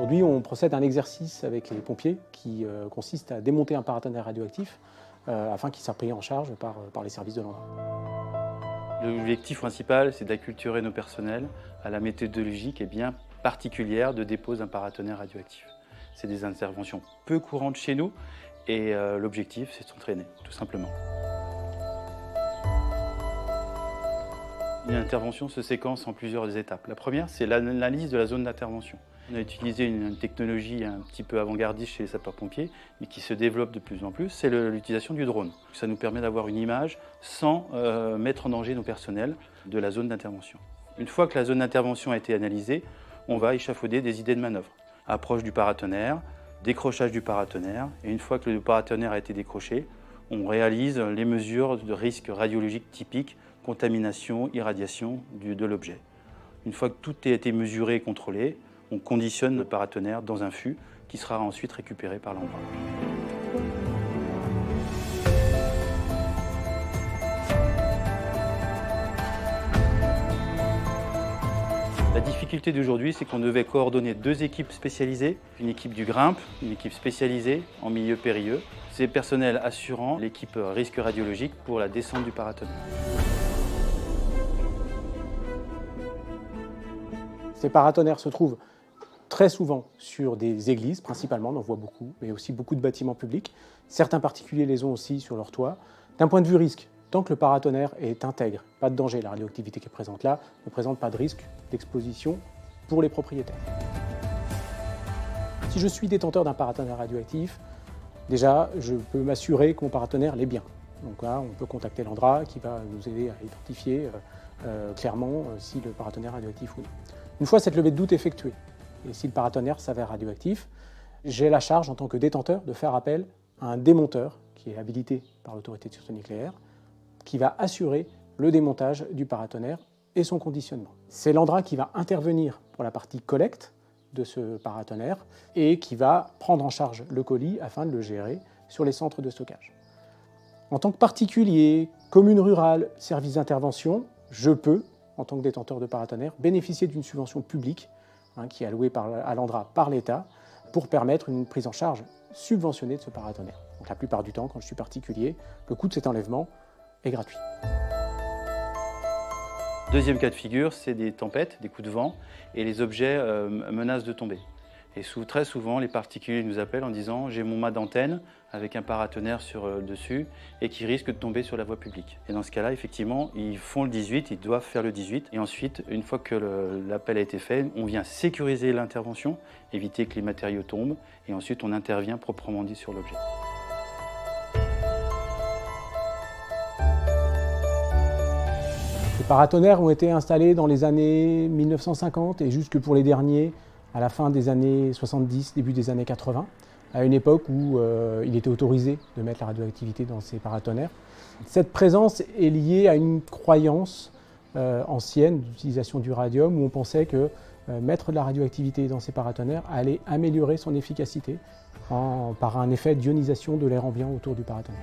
Aujourd'hui, on procède à un exercice avec les pompiers qui consiste à démonter un paratonnerre radioactif afin qu'il soit pris en charge par les services de l'ANDRA. L'objectif principal, c'est d'acculturer nos personnels à la méthodologie qui est bien particulière de dépose d'un paratonnerre radioactif. C'est des interventions peu courantes chez nous et l'objectif, c'est de s'entraîner, tout simplement. Une intervention se séquence en plusieurs étapes. La première, c'est l'analyse de la zone d'intervention. On a utilisé une technologie un petit peu avant-gardiste chez les sapeurs-pompiers, mais qui se développe de plus en plus, c'est l'utilisation du drone. Ça nous permet d'avoir une image sans mettre en danger nos personnels de la zone d'intervention. Une fois que la zone d'intervention a été analysée, on va échafauder des idées de manœuvre. Approche du paratonnerre, décrochage du paratonnerre, et une fois que le paratonnerre a été décroché, on réalise les mesures de risque radiologique typiques, contamination, irradiation de l'objet. Une fois que tout a été mesuré et contrôlé, on conditionne le paratonnerre dans un fût qui sera ensuite récupéré par l'ANDRA. La difficulté d'aujourd'hui, c'est qu'on devait coordonner deux équipes spécialisées, une équipe du grimpe, une équipe spécialisée en milieu périlleux. C'est personnel assurant l'équipe risque radiologique pour la descente du paratonnerre. Ces paratonnerres se trouvent très souvent sur des églises, principalement, on en voit beaucoup, mais aussi beaucoup de bâtiments publics. Certains particuliers les ont aussi sur leur toit. D'un point de vue risque, tant que le paratonnerre est intègre, pas de danger, la radioactivité qui est présente là ne présente pas de risque d'exposition pour les propriétaires. Si je suis détenteur d'un paratonnerre radioactif, déjà, je peux m'assurer que mon paratonnerre l'est bien. Donc là, on peut contacter l'ANDRA qui va nous aider à identifier clairement si le paratonnerre est radioactif ou non. Une fois cette levée de doute effectuée, et si le paratonnerre s'avère radioactif, j'ai la charge en tant que détenteur de faire appel à un démonteur qui est habilité par l'autorité de sûreté nucléaire, qui va assurer le démontage du paratonnerre et son conditionnement. C'est l'ANDRA qui va intervenir pour la partie collecte de ce paratonnerre et qui va prendre en charge le colis afin de le gérer sur les centres de stockage. En tant que particulier, commune rurale, service d'intervention, je peux, en tant que détenteur de paratonnerre, bénéficier d'une subvention publique qui est allouée à l'ANDRA par l'État pour permettre une prise en charge subventionnée de ce paratonnerre. Donc, la plupart du temps, quand je suis particulier, le coût de cet enlèvement est gratuit. Deuxième cas de figure, c'est des tempêtes, des coups de vent, et les objets menacent de tomber. Et très souvent, les particuliers nous appellent en disant « j'ai mon mât d'antenne avec un paratonnerre dessus et qui risque de tomber sur la voie publique ». Et dans ce cas-là, effectivement, ils font le 18, ils doivent faire le 18. Et ensuite, une fois que l'appel a été fait, on vient sécuriser l'intervention, éviter que les matériaux tombent, et ensuite on intervient proprement dit sur l'objet. Les paratonnerres ont été installés dans les années 1950 et jusque pour les derniers, à la fin des années 70, début des années 80, à une époque où il était autorisé de mettre la radioactivité dans ces paratonnerres. Cette présence est liée à une croyance ancienne d'utilisation du radium où on pensait que mettre de la radioactivité dans ces paratonnerres allait améliorer son efficacité par un effet d'ionisation de l'air ambiant autour du paratonnerre.